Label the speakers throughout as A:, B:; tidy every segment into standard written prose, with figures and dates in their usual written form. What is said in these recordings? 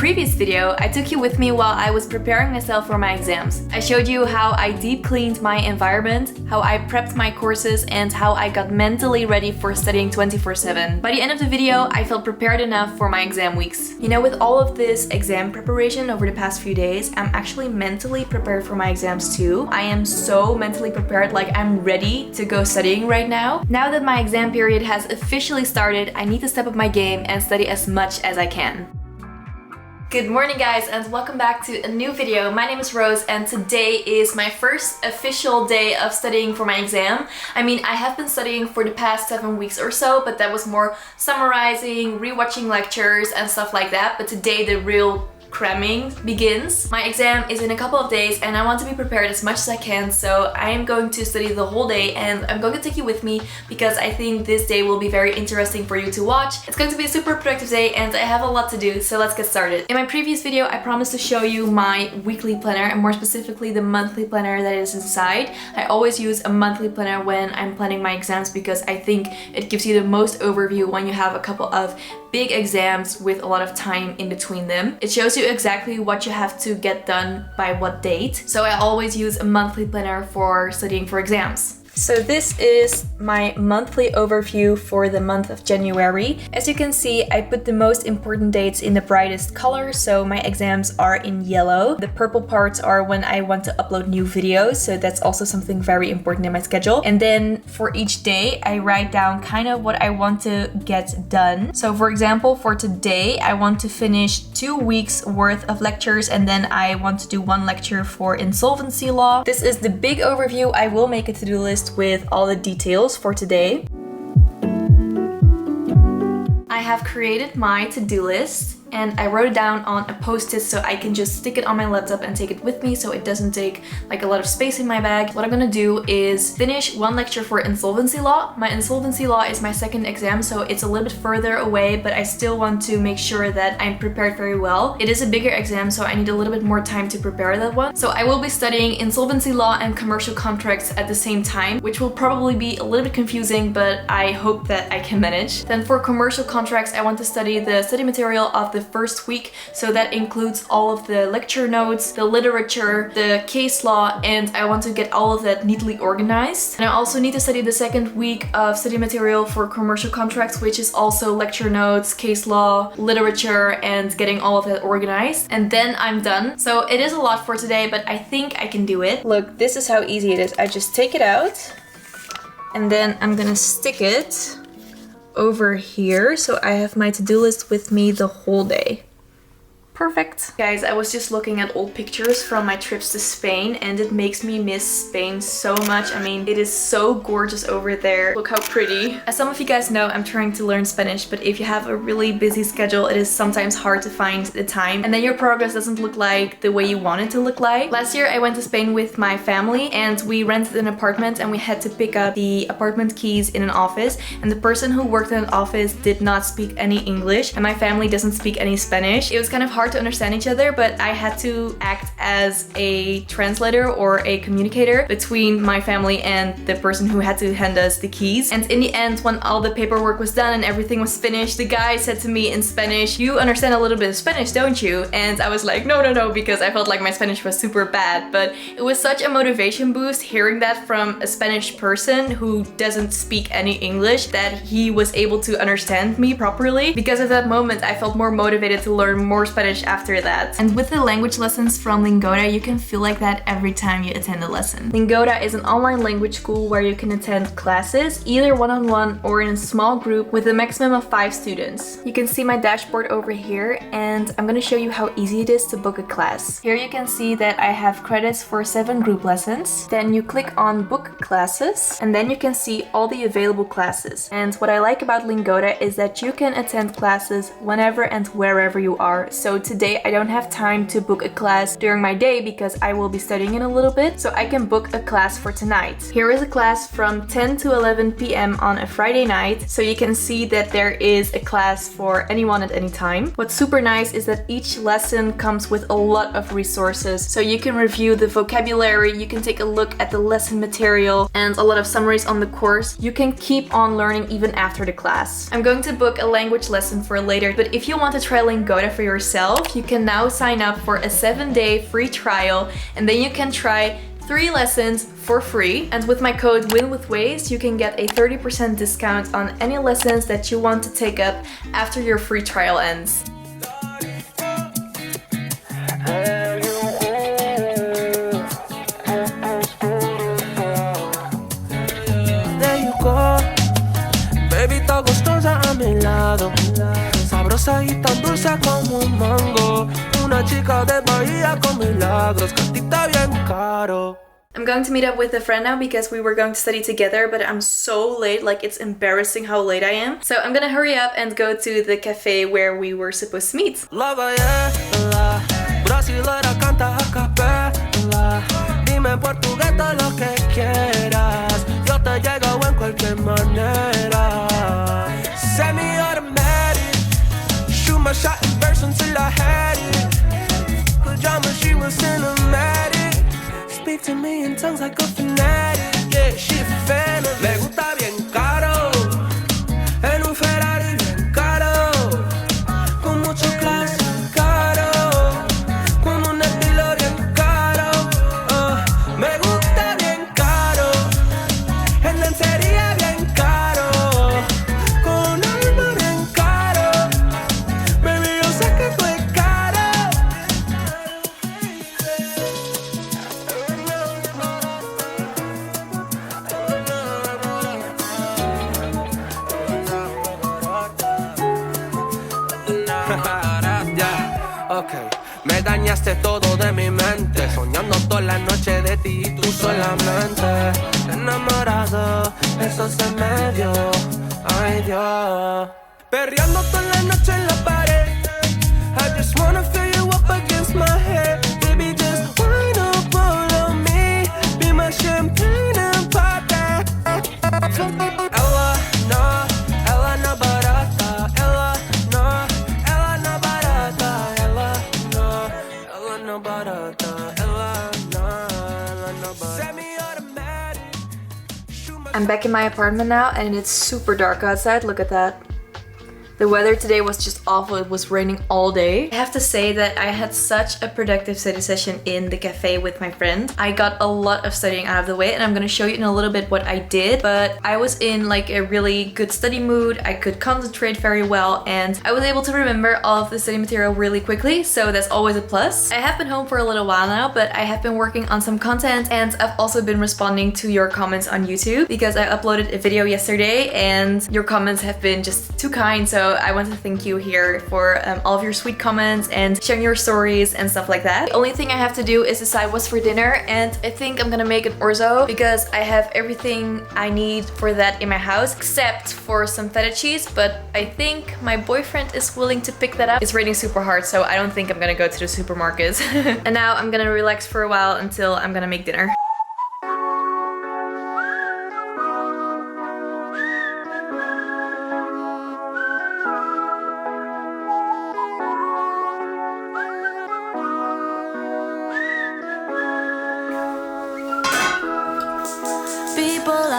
A: previous video, I took you with me while I was preparing myself for my exams. I showed you how I deep cleaned my environment, how I prepped my courses, and how I got mentally ready for studying 24/7. By the end of the video, I felt prepared enough for my exam weeks. You know, with all of this exam preparation over the past few days, I'm actually mentally prepared for my exams too. I am so mentally prepared, like I'm ready to go studying right now. Now that my exam period has officially started, I need to step up my game and study as much as I can. Good morning guys, and welcome back to a new video. My name is Rose and today is my first official day of studying for my exam. I mean, I have been studying for the past 7 weeks or so, but that was more summarizing, rewatching lectures and stuff like that. But today the real cramming begins. My exam is in a couple of days and I want to be prepared as much as I can, so I am going to study the whole day and I'm going to take you with me because I think this day will be very interesting for you to watch. It's going to be a super productive day and I have a lot to do, so let's get started. In my previous video, I promised to show you my weekly planner and more specifically the monthly planner that is inside. I always use a monthly planner when I'm planning my exams because I think it gives you the most overview when you have a couple of big exams with a lot of time in between them. It shows you exactly what you have to get done by what date. So I always use a monthly planner for studying for exams. So this is my monthly overview for the month of January. As you can see, I put the most important dates in the brightest color, so my exams are in yellow. The purple parts are when I want to upload new videos, so that's also something very important in my schedule. And then for each day, I write down kind of what I want to get done. So for example, for today, I want to finish 2 weeks worth of lectures and then I want to do 1 lecture for insolvency law. This is the big overview. I will make a to-do list with all the details for today. I have created my to-do list and I wrote it down on a post-it so I can just stick it on my laptop and take it with me so it doesn't take like a lot of space in my bag. What I'm gonna do is finish 1 lecture for insolvency law. My insolvency law is my second exam, so it's a little bit further away, but I still want to make sure that I'm prepared very well. It is a bigger exam, so I need a little bit more time to prepare that one. So I will be studying insolvency law and commercial contracts at the same time, which will probably be a little bit confusing, but I hope that I can manage. Then for commercial contracts, I want to study the study material of the first week, so that includes all of the lecture notes, the literature, the case law, and I want to get all of that neatly organized. And I also need to study the second week of study material for commercial contracts, which is also lecture notes, case law, literature, and getting all of that organized. And then I'm done. So it is a lot for today, but I think I can do it. Look, this is how easy it is. I just take it out and then I'm gonna stick it over here, so I have my to-do list with me the whole day. Perfect. Guys, I was just looking at old pictures from my trips to Spain and it makes me miss Spain so much. I mean, it is so gorgeous over there. Look how pretty. As some of you guys know, I'm trying to learn Spanish, but if you have a really busy schedule, it is sometimes hard to find the time and then your progress doesn't look like the way you want it to look like. Last year, I went to Spain with my family and we rented an apartment and we had to pick up the apartment keys in an office, and the person who worked in the office did not speak any English and my family doesn't speak any Spanish. It was kind of hard to understand each other, but I had to act as a translator or a communicator between my family and the person who had to hand us the keys. And in the end, when all the paperwork was done and everything was finished, the guy said to me in Spanish, "You understand a little bit of Spanish, don't you?" And I was like, no, because I felt like my Spanish was super bad. But it was such a motivation boost hearing that from a Spanish person who doesn't speak any English, that he was able to understand me properly. Because at that moment, I felt more motivated to learn more Spanish after that. And with the language lessons from Lingoda, you can feel like that every time you attend a lesson. Lingoda is an online language school where you can attend classes either one-on-one or in a small group with a maximum of 5 students. You can see my dashboard over here and I'm gonna show you how easy it is to book a class. Here you can see that I have credits for 7 group lessons. Then you click on book classes and then you can see all the available classes. And what I like about Lingoda is that you can attend classes whenever and wherever you are. So today I don't have time to book a class during my day because I will be studying in a little bit, so I can book a class for tonight. Here is a class from 10 to 11 p.m. on a Friday night, so you can see that there is a class for anyone at any time. What's super nice is that each lesson comes with a lot of resources, so you can review the vocabulary, you can take a look at the lesson material, and a lot of summaries on the course. You can keep on learning even after the class. I'm going to book a language lesson for later, but if you want to try Lingoda for yourself, you can now sign up for a 7-day free trial, and then you can try 3 lessons for free. And with my code WINWITHWAYS, you can get a 30% discount on any lessons that you want to take up after your free trial ends.
B: Gustosa a mi lado, sabrosa y tan dulce como un mango, una chica de Bahía con milagros, cantita bien caro.
A: I'm going to meet up with a friend now because we were going to study together, but I'm so late, like it's embarrassing how late I am. So I'm gonna hurry up and go to the cafe where we were supposed to meet.
B: La baiela, brasilera canta a capela, dime en portugués todo lo que quieras, yo te llego en cualquier manera. Semi-automatic, shoot my shot in burst until I had it. Pajama, she was cinematic. Speak to me in tongues like a fanatic. Yeah, she a fan of me gusta bien caro, en un Ferrari bien caro, con mucho clase caro, con un estilo bien caro. Me gusta bien caro, en lencería bien caro, con un alma bien caro. Baby, yo sé que fue caro. Okay. Me dañaste todo de mi mente, soñando toda la noche de ti y tú solamente. Enamorado, eso se me dio, ay Dios. Perreando toda la noche en la pared, I just wanna feel you up against my head. Baby, just wind up all on me, be my champagne and pop that. Ella no barata, ella no barata, ella no barata, ella no barata. Semi-automatic.
A: I'm back in my apartment now and it's super dark outside, look at that. The weather today was just awful, it was raining all day. I have to say that I had such a productive study session in the cafe with my friend. I got a lot of studying out of the way and I'm gonna show you in a little bit what I did, but I was in like a really good study mood, I could concentrate very well, and I was able to remember all of the study material really quickly, so that's always a plus. I have been home for a little while now, but I have been working on some content and I've also been responding to your comments on YouTube because I uploaded a video yesterday and your comments have been just too kind, so I want to thank you here for all of your sweet comments and sharing your stories and stuff like that. The only thing I have to do is decide what's for dinner, and I think I'm gonna make an orzo because I have everything I need for that in my house except for some feta cheese, but I think my boyfriend is willing to pick that up. It's raining super hard, so I don't think I'm gonna go to the supermarket. And now I'm gonna relax for a while until I'm gonna make dinner.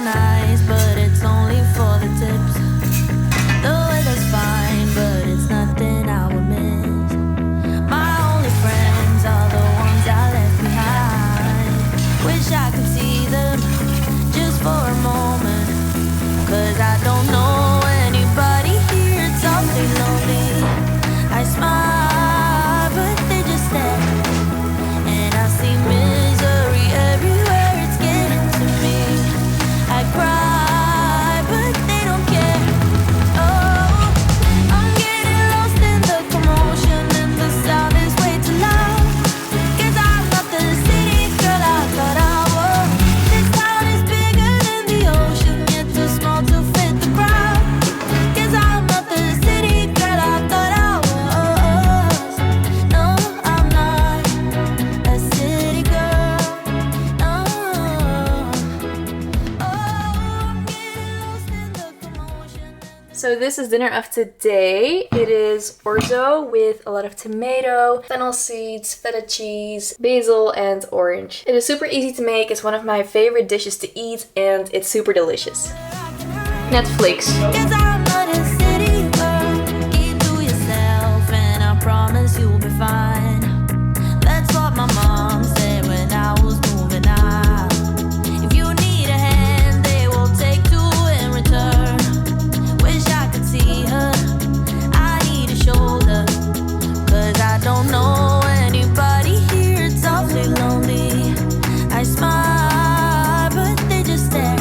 C: Nice, but it's only for the tips. The weather's fine, but it's nothing I would miss. My only friends are the ones I left behind. Wish I could see them just for a moment, 'cause I don't know anybody here. It's awfully lonely. I smile, but they just stare, and I see misery everywhere. It's getting to me. I cry, but they don't
A: So this is dinner of today. It is orzo with a lot of tomato, fennel seeds, feta cheese, basil, and orange. It is super easy to make. It's one of my favorite dishes to eat, and it's super delicious. Netflix.
C: Promise you'll be fine. That's what my mom said when I was moving out. If you need a hand, they will take two in return. Wish I could see her. I need a shoulder. 'Cause I don't know anybody here. It's awfully lonely. I smile, but they just stare.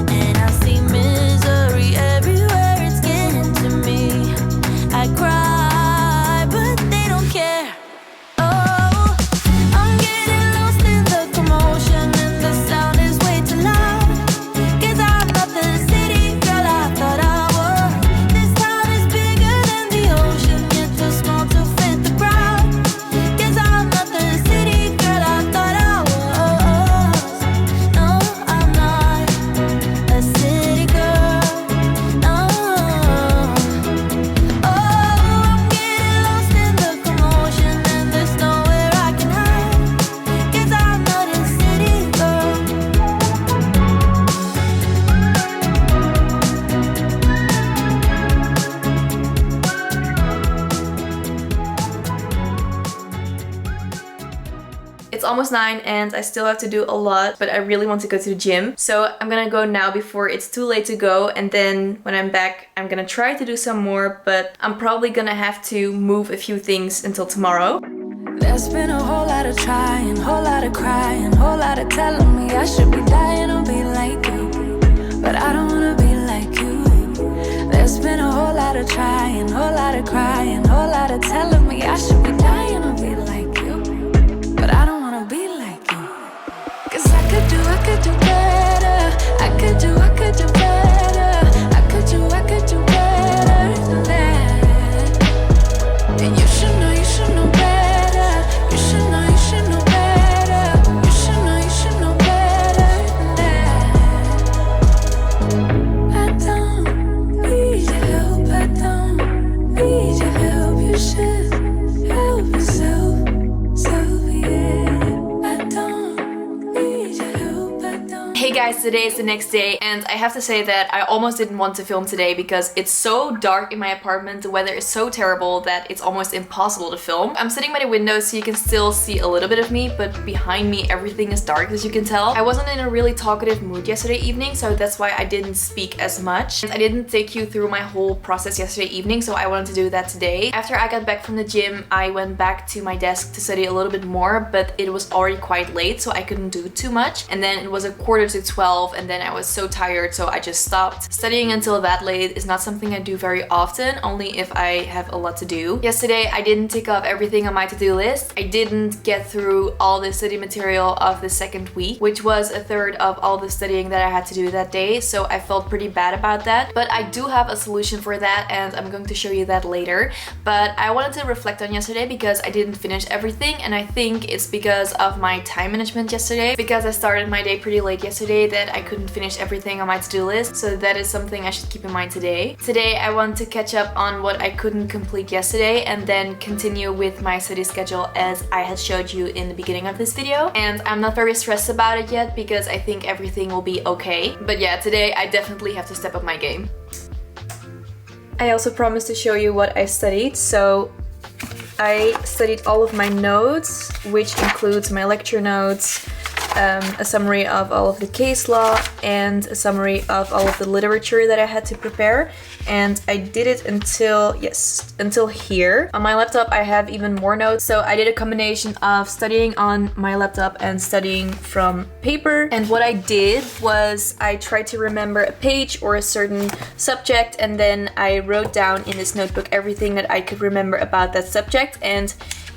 C: And I see misery everywhere. It's getting to me. I cry.
A: It's almost 9 and I still have to do a lot, but I really want to go to the gym. So I'm gonna go now before it's too late to go, and then when I'm back, I'm gonna try to do some more, but I'm probably gonna have to move a few things until tomorrow.
C: There's been a whole lot of trying, whole lot of crying, whole lot of telling me I should be dying or be like you, but I don't wanna be like you. There's been a whole lot of trying, whole lot of crying, whole lot of telling me I should be dying or be like you, but I don't wanna be like you. 'Cause I could do better. I could do better. I could do better than that. And you should know better. You should know better. You should know better than that. I don't need your help. I don't need your help. You should help yourself. So yeah, I don't need your help. I don't.
A: Hey guys, today is the next day and I have to say that I almost didn't want to film today because it's so dark in my apartment. The weather is so terrible that it's almost impossible to film. I'm sitting by the window so you can still see a little bit of me, but behind me everything is dark, as you can tell. I wasn't in a really talkative mood yesterday evening, so that's why I didn't speak as much. I didn't take you through my whole process yesterday evening, so I wanted to do that today. After I got back from the gym, I went back to my desk to study a little bit more, but it was already quite late, so I couldn't do too much. And then it was 11:45 and then I was so tired, so I just stopped. Studying until that late is not something I do very often, only if I have a lot to do. Yesterday I didn't tick off everything on my to-do list. I didn't get through all the study material of the second week, which was a third of all the studying that I had to do that day, so I felt pretty bad about that. But I do have a solution for that and I'm going to show you that later. But I wanted to reflect on yesterday because I didn't finish everything, and I think it's because of my time management yesterday, because I started my day pretty late yesterday that I couldn't finish everything on my to-do list, so that is something I should keep in mind today. Today I want to catch up on what I couldn't complete yesterday and then continue with my study schedule as I had showed you in the beginning of this video. And I'm not very stressed about it yet because I think everything will be okay. But yeah, today I definitely have to step up my game. I also promised to show you what I studied, so I studied all of my notes, which includes my lecture notes, a summary of all of the case law, and a summary of all of the literature that I had to prepare. And I did it until here. On my laptop I have even more notes, so I did a combination of studying on my laptop and studying from paper. And what I did was I tried to remember a page or a certain subject, and then I wrote down in this notebook everything that I could remember about that subject. And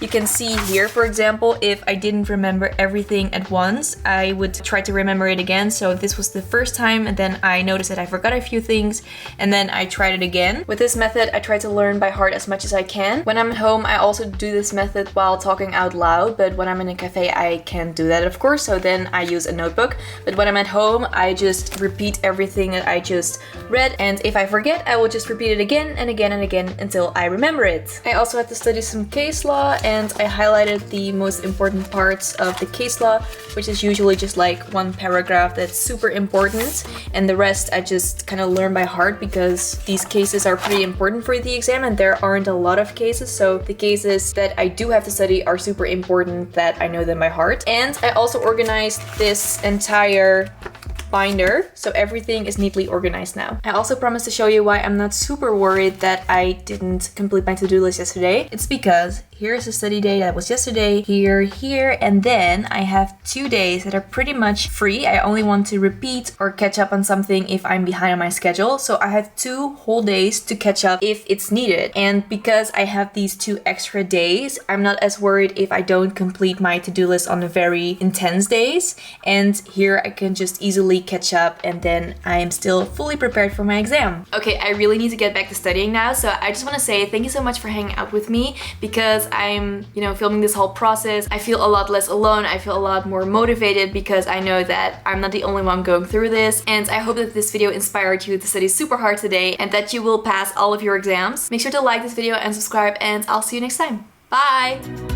A: You can see here, for example, if I didn't remember everything at once, I would try to remember it again. So this was the first time, and then I noticed that I forgot a few things, and then I tried it again. With this method, I try to learn by heart as much as I can. When I'm at home, I also do this method while talking out loud, but when I'm in a cafe, I can't do that, of course, so then I use a notebook. But when I'm at home, I just repeat everything that I just read, and if I forget, I will just repeat it again and again and again until I remember it. I also had to study some case law, and I highlighted the most important parts of the case law, which is usually just like one paragraph that's super important, and the rest I just kind of learn by heart because these cases are pretty important for the exam and there aren't a lot of cases, so the cases that I do have to study are super important that I know them by heart. And I also organized this entire binder, so everything is neatly organized now. I also promised to show you why I'm not super worried that I didn't complete my to-do list yesterday. It's because here's the study day that was yesterday, here, and then I have 2 days that are pretty much free. I only want to repeat or catch up on something if I'm behind on my schedule, so I have 2 whole days to catch up if it's needed. And because I have these 2 extra days, I'm not as worried if I don't complete my to-do list on the very intense days, and here I can just easily catch up, and then I am still fully prepared for my exam. Okay, I really need to get back to studying now, so I just want to say thank you so much for hanging out with me, because I'm, filming this whole process. I feel a lot less alone. I feel a lot more motivated because I know that I'm not the only one going through this, and I hope that this video inspired you to study super hard today and that you will pass all of your exams. Make sure to like this video and subscribe, and I'll see you next time. Bye!